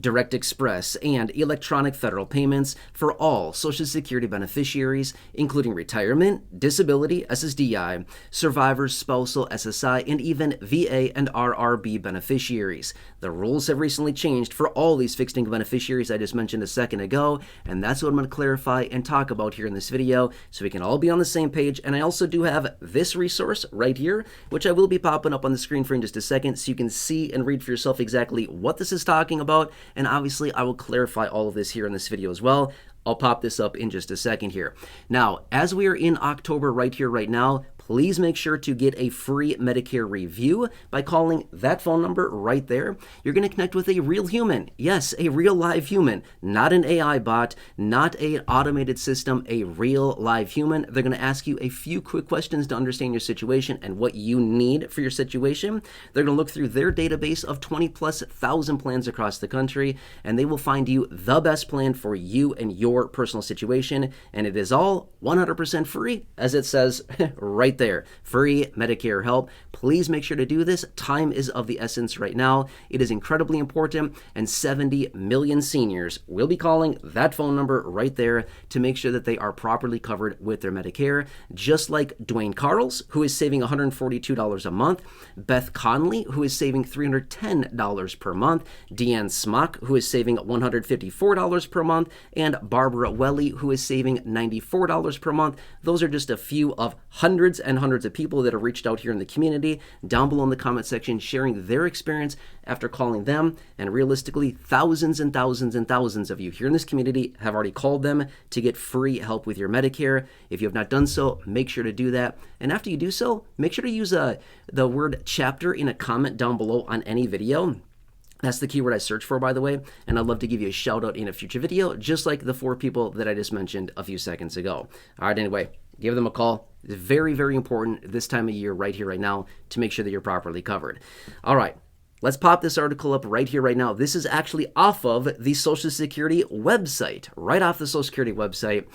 direct express, and electronic federal payments for all Social Security beneficiaries, including retirement, disability, SSDI, survivors, spousal, SSI, and even VA and RRB beneficiaries. The rules have recently changed for all these fixed income beneficiaries I just mentioned a second ago, and that's what I'm going to clarify and talk about here in this video so we can all be on the same page. And I also do have this resource right here, which I will be popping up on the screen for in just a second so you can see and read for yourself exactly what this is talking about. And obviously I will clarify all of this here in this video as well. I'll pop this up in just a second here. Now, as we are in October right here, right now, please make sure to get a free Medicare review by calling that phone number right there. You're going to connect with a real human. Yes, a real live human, not an AI bot, not an automated system, a real live human. They're going to ask you a few quick questions to understand your situation and what you need for your situation. They're going to look through their database of 20,000+ plans across the country, and they will find you the best plan for you and your personal situation. And it is all 100% free, as it says right there. Free Medicare help. Please make sure to do this. Time is of the essence right now. It is incredibly important, and 70 million seniors will be calling that phone number right there to make sure that they are properly covered with their Medicare. Just like Dwayne Carls, who is saving $142 a month, Beth Conley, who is saving $310 per month, Deanne Smock, who is saving $154 per month, and Barbara Welly, who is saving $94 per month. Those are just a few of hundreds and hundreds of people that have reached out here in the community down below in the comment section sharing their experience after calling them. And realistically, thousands and thousands and thousands of you here in this community have already called them to get free help with your Medicare. If you have not done so, make sure to do that. And after you do so, make sure to use the word chapter in a comment down below on any video. That's the keyword I search for, by the way, and I'd love to give you a shout out in a future video, just like the 4 people that I just mentioned a few seconds ago. All right, anyway, give them a call. It's very, very important this time of year, right here, right now, to make sure that you're properly covered. All right, let's pop this article up right here, right now. This is actually off of the Social Security website, right off the Social Security website.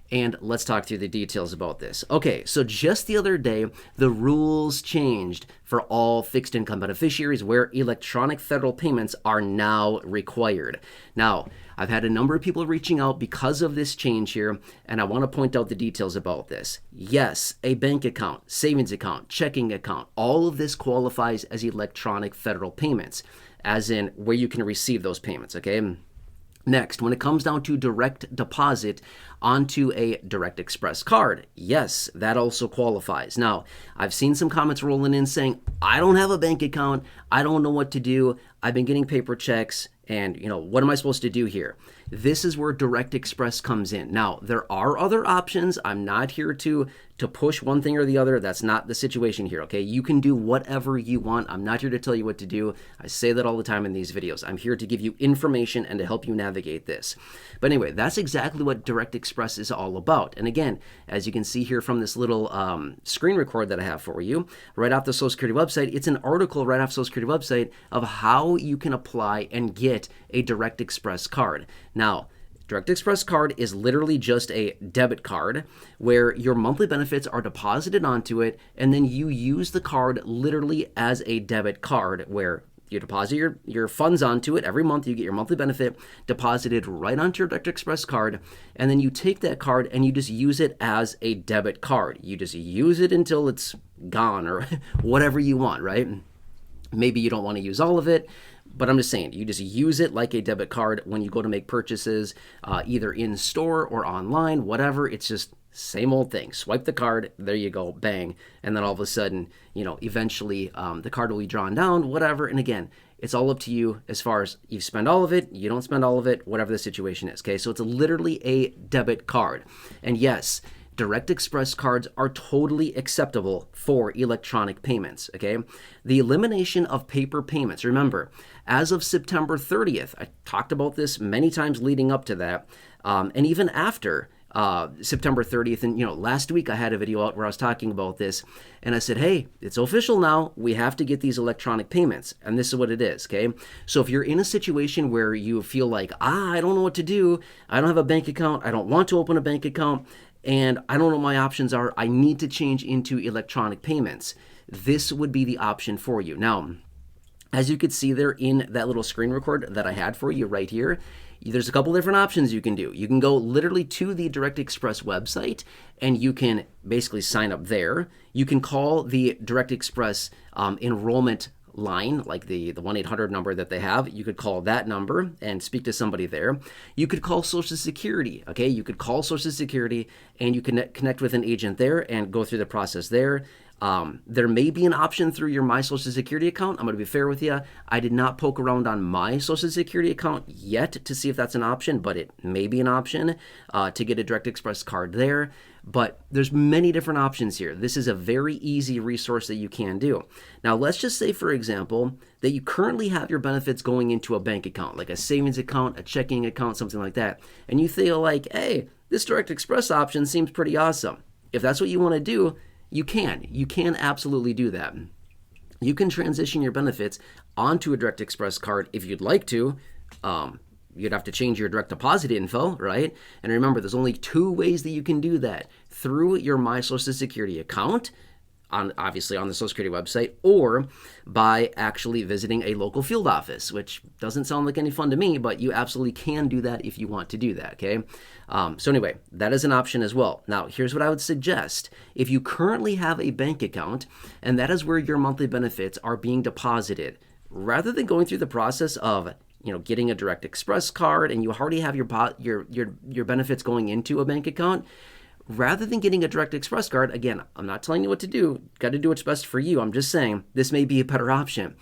And let's talk through the details about this. Okay, so just the other day, the rules changed for all fixed income beneficiaries where electronic federal payments are now required. Now, I've had a number of people reaching out because of this change here, and I want to point out the details about this. Yes, a bank account, savings account, checking account, all of this qualifies as electronic federal payments, as in where you can receive those payments, okay? Next, when it comes down to direct deposit onto a Direct Express card, yes, that also qualifies. Now, I've seen some comments rolling in saying, I don't have a bank account, I don't know what to do, I've been getting paper checks, and, what am I supposed to do here? This is where Direct Express comes in. Now, there are other options. I'm not here to push one thing or the other. That's not the situation here, okay? You can do whatever you want. I'm not here to tell you what to do. I say that all the time in these videos. I'm here to give you information and to help you navigate this. But anyway, that's exactly what Direct Express is all about. And again, as you can see here from this little screen record that I have for you, right off the Social Security website, it's an article right off Social Security website of how you can apply and get a Direct Express card. Now, Direct Express card is literally just a debit card where your monthly benefits are deposited onto it, and then you use the card literally as a debit card where you deposit your funds onto it. Every month you get your monthly benefit deposited right onto your Direct Express card, and then you take that card and you just use it as a debit card. You just use it until it's gone or whatever you want, right? Maybe you don't want to use all of it, but I'm just saying, you just use it like a debit card when you go to make purchases, either in store or online, whatever. It's just same old thing. Swipe the card, there you go, bang. And then all of a sudden, eventually the card will be drawn down, whatever. And again, it's all up to you as far as you spend all of it, you don't spend all of it, whatever the situation is, okay? So it's literally a debit card. And yes, Direct Express cards are totally acceptable for electronic payments, okay? The elimination of paper payments. Remember, as of September 30th, I talked about this many times leading up to that, and even after September 30th, and last week I had a video out where I was talking about this, and I said, hey, it's official now, we have to get these electronic payments, and this is what it is, okay? So if you're in a situation where you feel like, I don't know what to do, I don't have a bank account, I don't want to open a bank account, and I don't know what my options are, I need to change into electronic payments, this would be the option for you. Now, As you could see there in that little screen record that I had for you right here, there's a couple different options you can do. You can go literally to the Direct Express website and you can basically sign up there. You can call the Direct Express enrollment line, like the 1-800 number that they have. You could call that number and speak to somebody there. You could call Social Security, okay? You could call Social Security and you can connect with an agent there and go through the process there. There may be an option through your My Social Security account. I'm going to be fair with you. I did not poke around on my Social Security account yet to see if that's an option, but it may be an option to get a Direct Express card there. But there's many different options here. This is a very easy resource that you can do. Now, let's just say, for example, that you currently have your benefits going into a bank account, like a savings account, a checking account, something like that. And you feel like, hey, this Direct Express option seems pretty awesome. If that's what you want to do, you can absolutely do that. You can transition your benefits onto a Direct Express card if you'd like to. You'd have to change your direct deposit info, right? And remember, there's only 2 ways that you can do that: through your My Social Security account, obviously on the Social Security website, or by actually visiting a local field office, which doesn't sound like any fun to me, but you absolutely can do that if you want to do that, okay? So anyway, that is an option as well. Now, here's what I would suggest. If you currently have a bank account, and that is where your monthly benefits are being deposited, rather than going through the process of getting a Direct Express card and you already have your benefits going into a bank account, rather than getting a Direct Express card, again, I'm not telling you what to do. Got to do what's best for you. I'm just saying this may be a better option.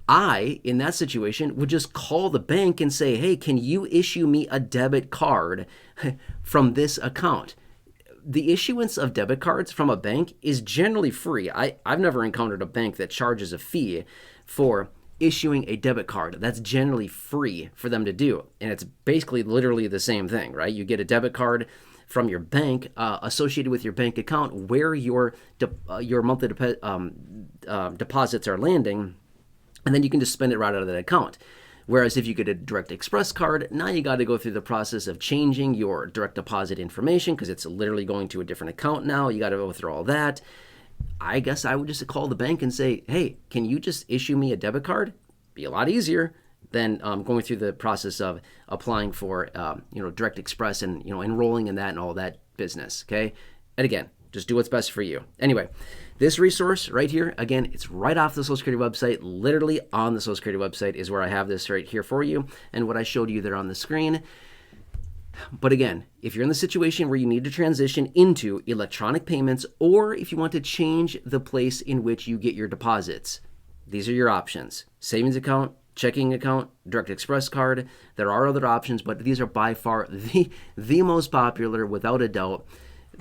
I, in that situation, would just call the bank and say, hey, can you issue me a debit card from this account? The issuance of debit cards from a bank is generally free. I've never encountered a bank that charges a fee for issuing a debit card. That's generally free for them to do. And it's basically literally the same thing, right? You get a debit card from your bank associated with your bank account where your monthly deposits are landing, and then you can just spend it right out of that account. Whereas if you get a Direct Express card, now you got to go through the process of changing your direct deposit information because it's literally going to a different account now. You got to go through all that. I guess I would just call the bank and say, hey, can you just issue me a debit card? Be a lot easier than going through the process of applying for Direct Express and enrolling in that and all that business. Okay, and again, just do what's best for you. Anyway, this resource right here, again, it's right off the Social Security website. Literally on the Social Security website is where I have this right here for you, and what I showed you there on the screen. But again, if you're in the situation where you need to transition into electronic payments, or if you want to change the place in which you get your deposits, these are your options: savings account, checking account, Direct Express card. There are other options, but these are by far the most popular, without a doubt.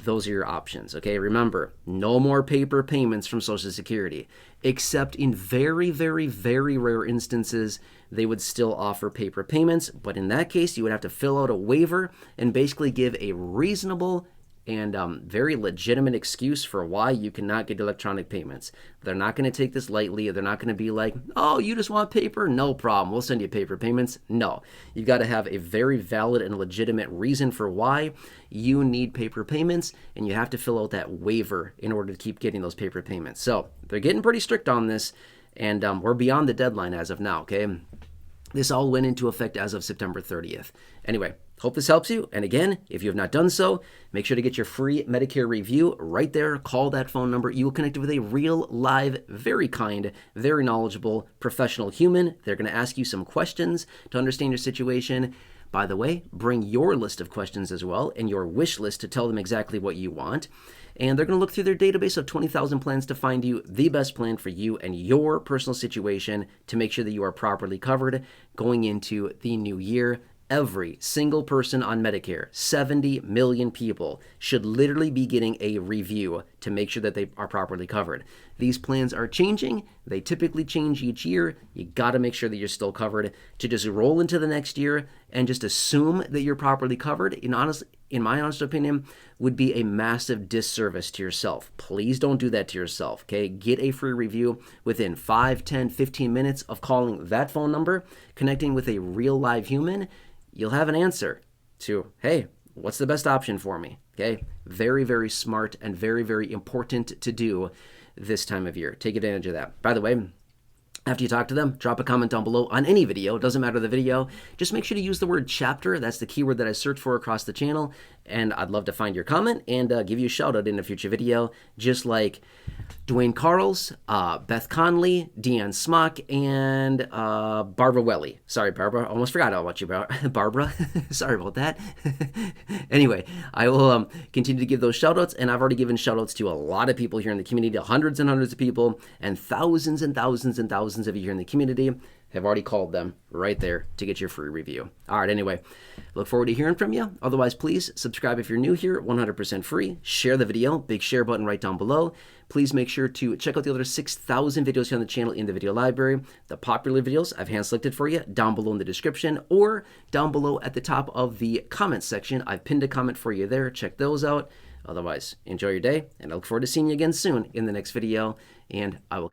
Those are your options, okay? Remember, no more paper payments from Social Security, except in very, very, very rare instances, they would still offer paper payments. But in that case, you would have to fill out a waiver and basically give a reasonable and very legitimate excuse for why you cannot get electronic payments. They're not going to take this lightly. They're not going to be like, oh, you just want paper? No problem. We'll send you paper payments. No. You've got to have a very valid and legitimate reason for why you need paper payments, and you have to fill out that waiver in order to keep getting those paper payments. So they're getting pretty strict on this, and we're beyond the deadline as of now, okay? This all went into effect as of September 30th. Anyway, hope this helps you. And again, if you have not done so, make sure to get your free Medicare review right there. Call that phone number. You will connect with a real, live, very kind, very knowledgeable, professional human. They're going to ask you some questions to understand your situation. By the way, bring your list of questions as well and your wish list to tell them exactly what you want. And they're going to look through their database of 20,000 plans to find you the best plan for you and your personal situation to make sure that you are properly covered going into the new year. Every single person on Medicare, 70 million people, should literally be getting a review to make sure that they are properly covered. These plans are changing. They typically change each year. You got to make sure that you're still covered. To just roll into the next year and just assume that you're properly covered, in my honest opinion, would be a massive disservice to yourself. Please don't do that to yourself, okay? Get a free review within 5, 10, 15 minutes of calling that phone number, connecting with a real live human. You'll have an answer to, hey, what's the best option for me? Okay, very, very smart and very, very important to do this time of year. Take advantage of that. By the way, After you talk to them, drop a comment down below on any video. It doesn't matter the video. Just make sure to use the word chapter. That's the keyword that I search for across the channel. And I'd love to find your comment and give you a shout out in a future video, just like Dwayne Carls, Beth Conley, Deanne Smock, and Barbara Welly. Sorry, Barbara. Almost forgot all about you, Barbara. Sorry about that. Anyway, I will continue to give those shout outs, and I've already given shout outs to a lot of people here in the community, hundreds and hundreds of people, and thousands and thousands and thousands of you here in the community have already called them right there to get your free review. All right, anyway, look forward to hearing from you. Otherwise, please subscribe if you're new here, 100% free. Share the video, big share button right down below. Please make sure to check out the other 6,000 videos here on the channel in the video library. The popular videos I've hand selected for you down below in the description or down below at the top of the comment section. I've pinned a comment for you there. Check those out. Otherwise, enjoy your day, and I look forward to seeing you again soon in the next video, and I will